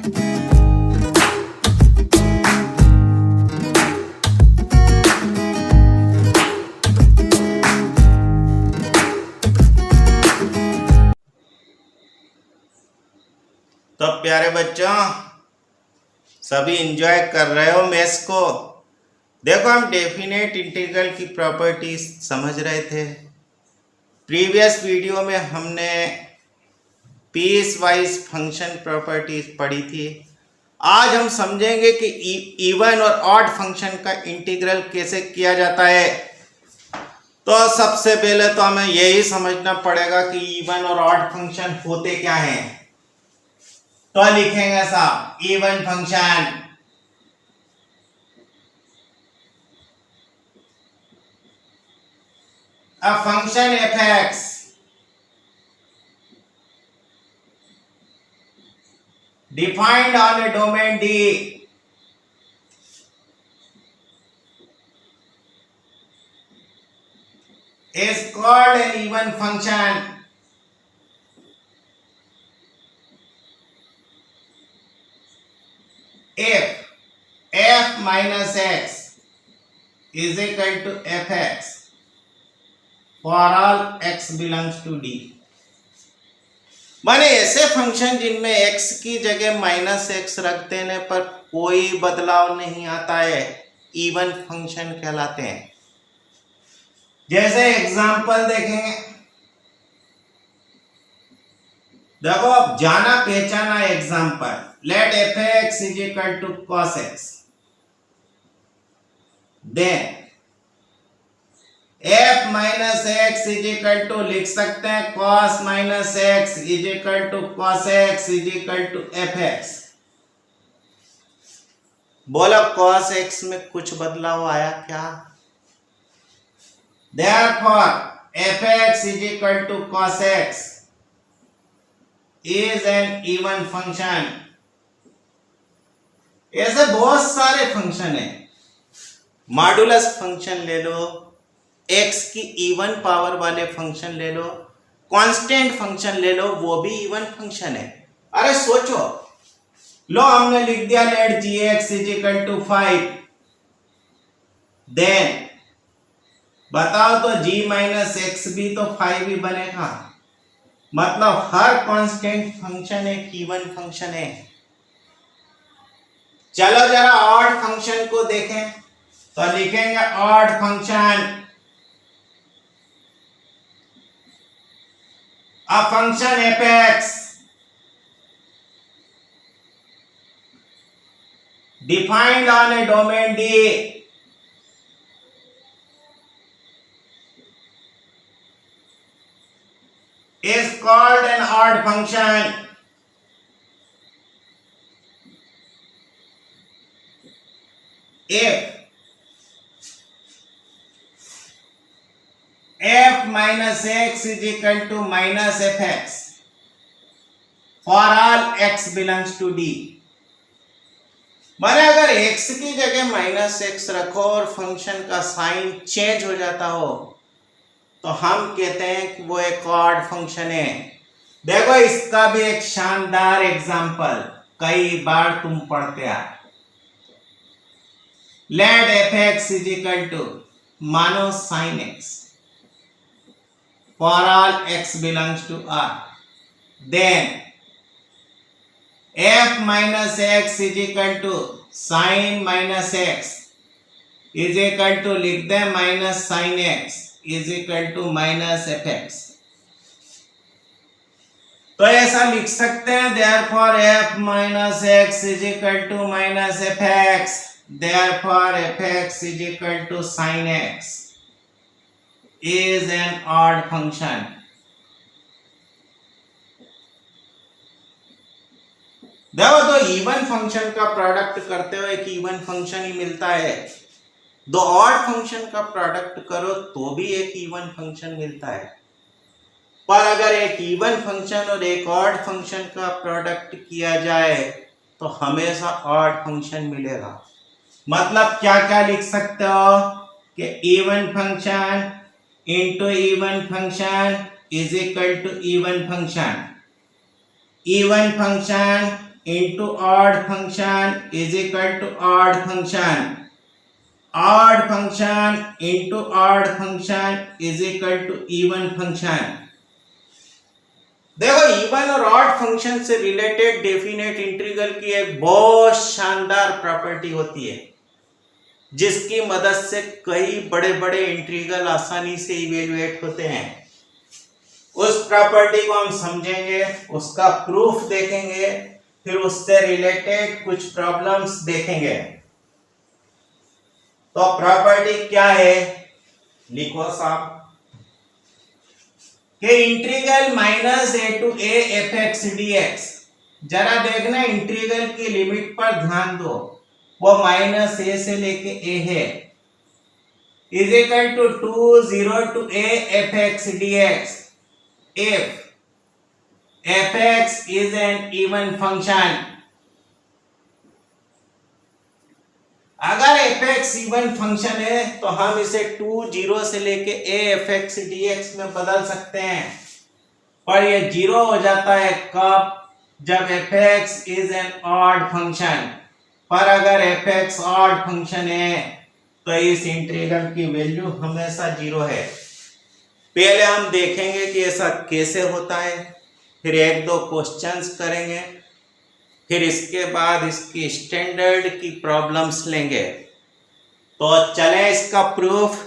तो प्यारे बच्चों, सभी एंजॉय कर रहे हो मैथ्स को। देखो, हम डेफिनेट इंटीग्रल की प्रॉपर्टीज समझ रहे थे। प्रीवियस वीडियो में हमने पीस वाइज फंक्शन प्रॉपर्टीज पढ़ी थी। आज हम समझेंगे कि इवन और ऑड फंक्शन का इंटीग्रल कैसे किया जाता है। तो सबसे पहले तो हमें यही समझना पड़ेगा कि इवन और ऑड फंक्शन होते क्या हैं। तो लिखेंगे ऐसा, even function a function f(x) defined on a domain D is called an even function if f minus x is equal to fx for all x belongs to D। माने ऐसे function जिनमें x की जगह minus x रख देने पर कोई बदलाव नहीं आता है, इवन फंक्शन कहलाते हैं। जैसे एग्जांपल देखेंगे, देखो अब जाना पहचाना example, let f(x) is equal to cos x, then f minus x is equal to लिख सकते हैं cos minus x is equal to cos x is equal to fx। बोला cos x में कुछ बदलाव आया क्या? Therefore fx is equal to cos x is an even function। ऐसे बहुत सारे फंक्शन है। मॉडुलस फंक्शन ले लो, x की इवन पावर वाले फंक्शन ले लो, कांस्टेंट फंक्शन ले लो, वो भी इवन फंक्शन है। अरे सोचो, लो हमने लिख दिया let gx is equal to 5, then बताओ तो g माइनस एक्स भी तो 5 ही बनेगा। मतलब हर कांस्टेंट फंक्शन एक इवन फंक्शन है। चलो जरा ऑड फंक्शन को देखें, तो लिखेंगे odd function a function f(x) defined on a domain D is called an odd function if f minus x is equal to minus fx for all x belongs to D। माने अगर x की जगह minus X रखो और function का sign change हो जाता हो तो हम कहते हैं कि वो एक ऑड फंक्शन है। देखो इसका भी एक शानदार एग्जांपल कई बार तुम पढ़ते आ। Let fx is equal to मानो sin x for all x belongs to R, then f minus x is equal to sin minus x is equal to लिख दे minus sin x is equal to minus fx। तो ऐसा लिख सकते हैं, therefore f minus x is equal to minus fx, therefore fx is equal to sin x is an odd function। देखो तो even function का product करते हो एक इवन फंक्शन ही मिलता है, दो ऑड फंक्शन का प्रोडक्ट करो तो भी एक इवन फंक्शन मिलता है। पर अगर एक इवन फंक्शन और एक ऑड फंक्शन का प्रोडक्ट किया जाए तो हमेशा ऑड फंक्शन मिलेगा। मतलब क्या क्या लिख सकते हो कि even function into even function is equal to even function। even function into odd function is equal to odd function. Odd function into odd function is equal to even function. देखो even और odd function से related definite integral की एक बहुत शानदार property होती है जिसकी मदद से कई बड़े बड़े इंटीग्रल आसानी से इवेलुएट होते हैं। उस प्रॉपर्टी को हम समझेंगे, उसका प्रूफ देखेंगे, फिर उससे रिलेटेड कुछ प्रॉब्लम्स देखेंगे। तो प्रॉपर्टी क्या है, लिखो साहब कि integral minus A to A F x D X. जरा देखना इंटीग्रल की लिमिट पर ध्यान दो, वो माइनस ए से लेके ए है, is equal to 0 to A F x D X. If fx is an even function, अगर fx इवन फंक्शन है तो हम इसे 0 से लेके a fx dx में बदल सकते हैं, पर ये 0 हो जाता है कब, जब fx is an odd function। पर अगर fx odd फंक्शन है तो इस इंटीग्रल की वैल्यू हमेशा 0 है। पहले हम देखेंगे कि ऐसा कैसे होता है, फिर एक दो क्वेश्चंस करेंगे, फिर इसके बाद इसकी स्टैंडर्ड की प्रॉब्लम्स लेंगे। तो चलें इसका प्रूफ।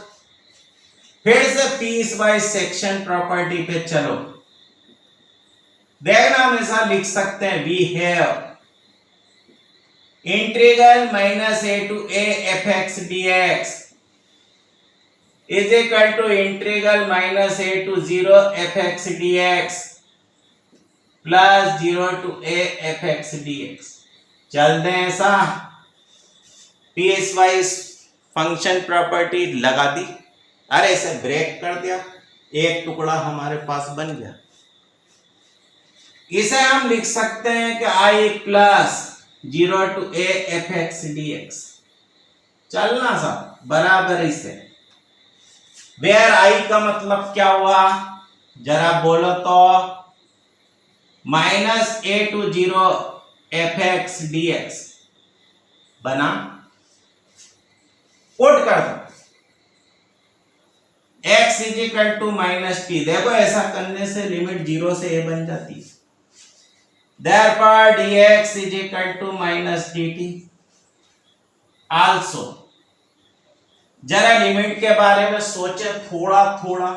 फिर से पीस वाइज सेक्शन प्रॉपर्टी पे चलो। देखना हम ऐसा लिख सकते हैं, we have integral minus A to A F x D X is equal to integral minus a to 0 fx dx plus 0 to a fx dx। चलते हैं ऐसा, पीस वाइज फंक्शन प्रॉपर्टी लगा दी, अरे इसे ब्रेक कर दिया, एक टुकड़ा हमारे पास बन गया। इसे हम लिख सकते हैं कि i plus 0 to a fx dx। चलना सा बराबर इसे, वेयर आई का मतलब क्या हुआ, जरा बोलो तो, minus A to 0 F x D X बना, पुट कर दो, x is equal to minus T. देखो ऐसा करने से लिमिट 0 से a बन जाती है। Therefore dx is equal to minus dt। Also जरा लिमिट के बारे में सोचे थोड़ा थोड़ा।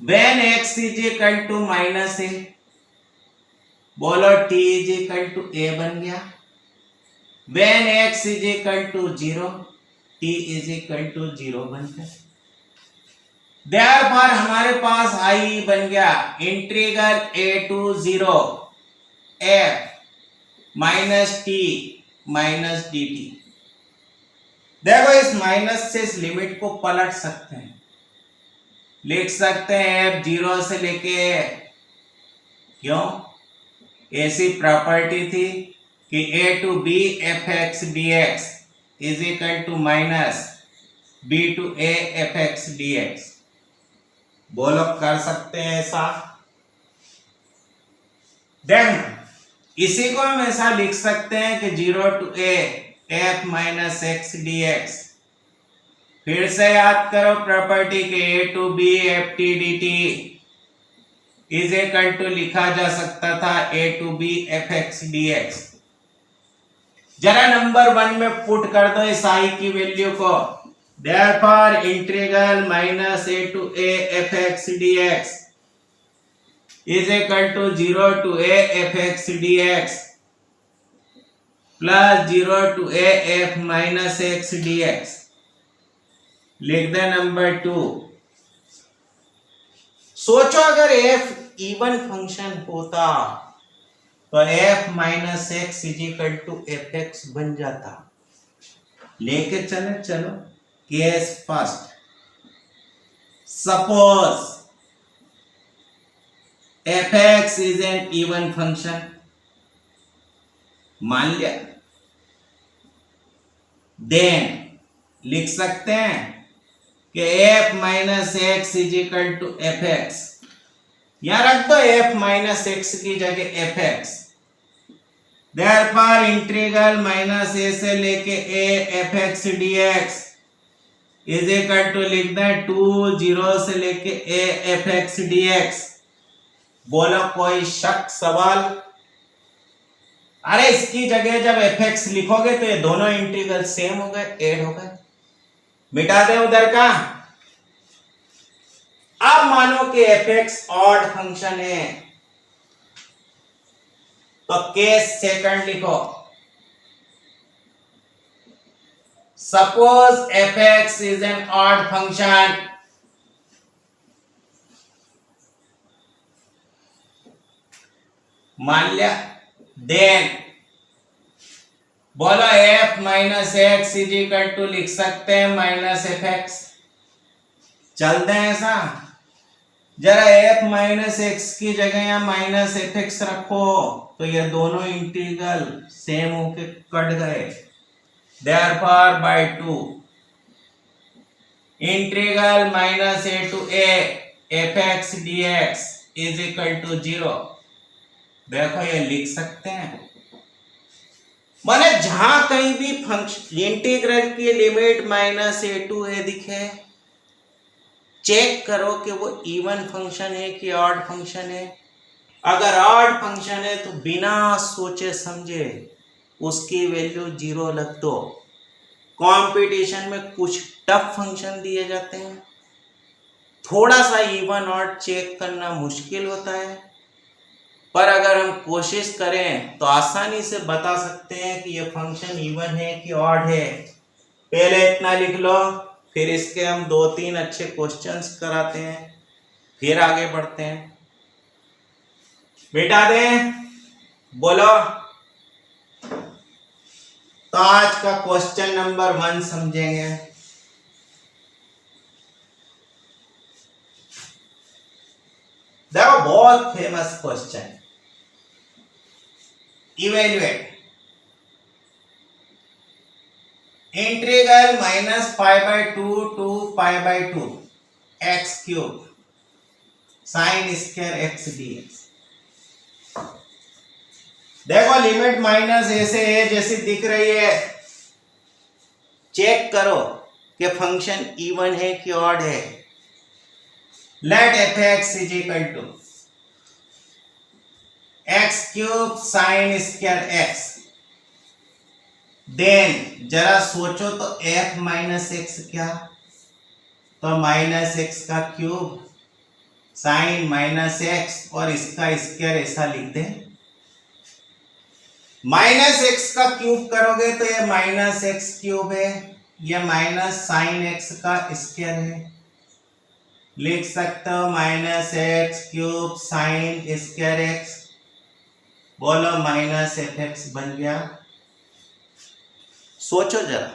When x is equal to minus a, बोलो t is equal to a बन गया। When x is equal to 0, t is equal to 0 बन गया। Therefore हमारे पास i बन गया integral a to 0 f minus T minus D T. देखो इस माइनस से इस लिमिट को पलट सकते हैं, लिख सकते हैं f 0 से लेके, क्यों, ऐसी प्रॉपर्टी थी कि a to b F x D x is equal to minus b to a F x D x. बोलो कर सकते हैं ऐसा। देन इसी को हम ऐसा लिख सकते हैं कि 0 to a f minus X D X. फिर से याद करो प्रॉपर्टी के a to b F T D T is equal to लिखा जा सकता था a to b F x D X. जरा नंबर 1 में पुट कर दो इस i की वैल्यू को। Therefore integral minus a to a F x D X is equal to 0 to a f x dx plus 0 to a f minus x dx। लिख दे number 2। सोचो अगर f इवन फंक्शन होता तो f minus x is equal to F X बन जाता। लेके चलो case first. Suppose fx is an even function, मान लिया, देन लिख सकते हैं कि f minus x is equal to F x, यहां रख दो एफ माइनस एक्स की जगह f x. Therefore integral minus ए से लेके a F x D x is equal to लिख दें 2 0 से लेके a F x D x. बोलो कोई शक सवाल? अरे इसकी जगह जब एफ एक्स लिखोगे तो ये दोनों इंटीग्रल सेम हो गए, ऐड हो गए। मिटा दें उधर का। अब मानो कि एफ एक्स ऑड फंक्शन है तो केस सेकंड लिखो। Suppose F X is an odd function, मान लिया, देन बोलो F minus x is equal to लिख सकते हैं माइनस एफ एक्स। चलते हैं ऐसा, जरा एफ माइनस एक्स की जगह या माइनस एफ एक्स रखो तो ये दोनों इंटीग्रल सेम होके कट गए। Therefore by 2 integral minus A to A F x D x is equal to 0। देखो ये लिख सकते हैं, माने जहां कहीं भी फंक्शन इंटीग्रल की लिमिट माइनस ए टू ए दिखे, चेक करो कि वो इवन फंक्शन है कि ऑड फंक्शन है। अगर ऑड फंक्शन है तो बिना सोचे समझे उसकी वैल्यू 0 रख दो। कंपटीशन में कुछ टफ फंक्शन दिए जाते हैं, थोड़ा सा इवन ऑड चेक करना मुश्किल होता है, पर अगर हम कोशिश करें तो आसानी से बता सकते हैं कि ये फंक्शन इवन है कि ऑड है। पहले इतना लिख लो, फिर इसके हम 2-3 अच्छे क्वेश्चंस कराते हैं, फिर आगे बढ़ते हैं। मिटा दें, बोलो। तो आज का क्वेश्चन नंबर 1 समझेंगे। देखो बहुत famous question, evaluate integral minus pi by 2 to pi by 2 X cube sine square X D X. देखो लिमिट माइनस ए से ए जैसी दिख रही है, चेक करो कि फंक्शन इवन है कि ऑड है। Let F X is equal to X cube sine square X. Then जरा सोचो तो एफ माइनस एक्स क्या, तो माइनस एक्स का क्यूब साइन माइनस एक्स और इसका स्क्वायर ऐसा लिख दें। माइनस एक्स का क्यूब करोगे तो ये माइनस एक्स क्यूब है, ये माइनस साइन एक्स का स्क्वायर है। लिख सकते हो minus x cube sine square x. बोलो माइनस एफ एक्स बन गया। सोचो जरा,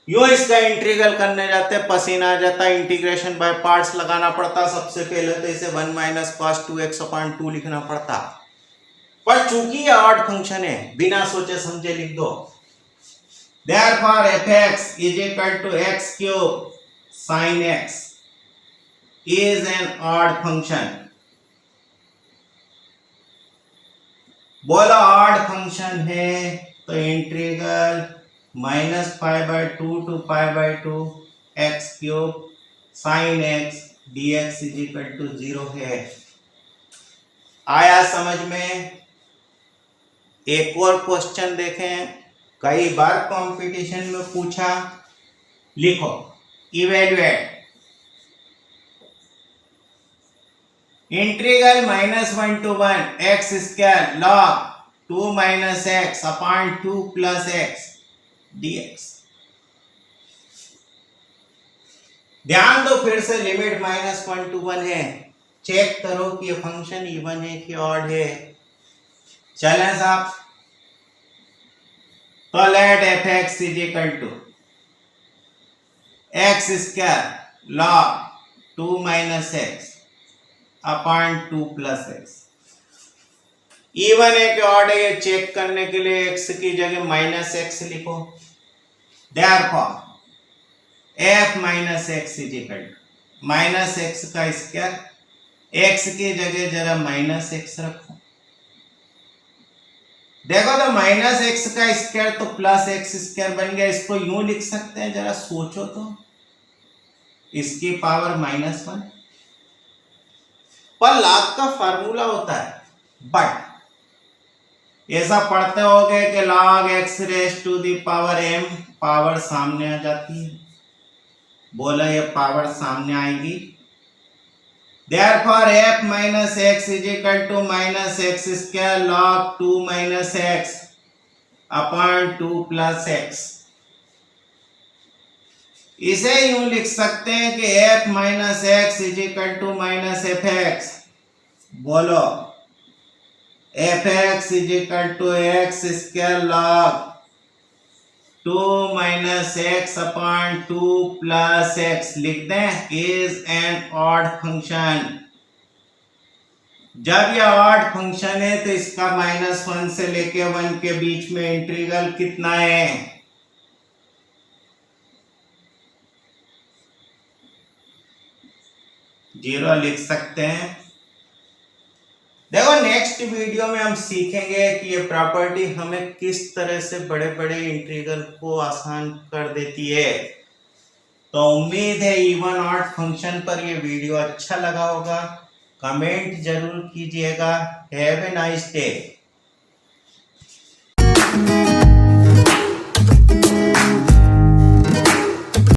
यो इसका इंटीग्रल करने जाते पसीना आ जाता, इंटीग्रेशन बाय पार्ट्स लगाना पड़ता। सबसे पहले तो इसे 1 माइनस कॉस 2x अपॉन 2 लिखना पड़ता, पर चूंकि ये ऑड फंक्शन है बिना सोचे समझे लिख दो। Therefore F X is equal to X cube sine X is an odd function. बोलो ऑड फंक्शन है तो integral minus pi by 2 to pi by 2 X cube sine X D x is equal to 0 है। आया समझ में? एक और question देखें, कई बार कंपटीशन में पूछा। लिखो evaluate integral minus 1 to 1 X square log 2 minus X upon 2 plus X dx। ध्यान दो, फिर से लिमिट माइनस 1 टू 1 है, चेक करो कि ये फंक्शन इवन है कि ऑड है। चलें साहब, तो let F X is equal to X square log 2 minus X upon 2 plus X. Even है कि ऑड है ये चेक करने के लिए एक्स की जगह माइनस एक्स लिखो। Therefore F minus x is equal to minus X का स्क्वायर, एक्स की जगह जरा माइनस एक्स रखो। देखो तो माइनस एक्स का स्क्वायर तो प्लस एक्स स्क्वायर बन गया, इसको यूं लिख सकते हैं, जरा सोचो तो, इसकी पावर -1। पर लॉग का फार्मूला होता है, बट ऐसा पढ़ते होगे कि log x raise to the power m, power सामने आ जाती है, बोला ये पावर सामने आएगी। Therefore f minus x is equal to minus x square log 2 minus x upon 2 plus x। इसे यूं लिख सकते हैं कि f minus x is equal to minus fx, बोलो fx is equal to x square log 2 minus x upon 2 plus x लिख दें, is an odd function। जब यह ऑड फंक्शन है तो इसका -1 से लेके 1 के बीच में इंटीग्रल कितना है? 0 लिख सकते हैं। देखो नेक्स्ट वीडियो में हम सीखेंगे कि ये प्रॉपर्टी हमें किस तरह से बड़े बड़े इंटीग्रल को आसान कर देती है। तो उम्मीद है इवन ऑड फंक्शन पर ये वीडियो अच्छा लगा होगा, कमेंट जरूर कीजिएगा। Have a nice day.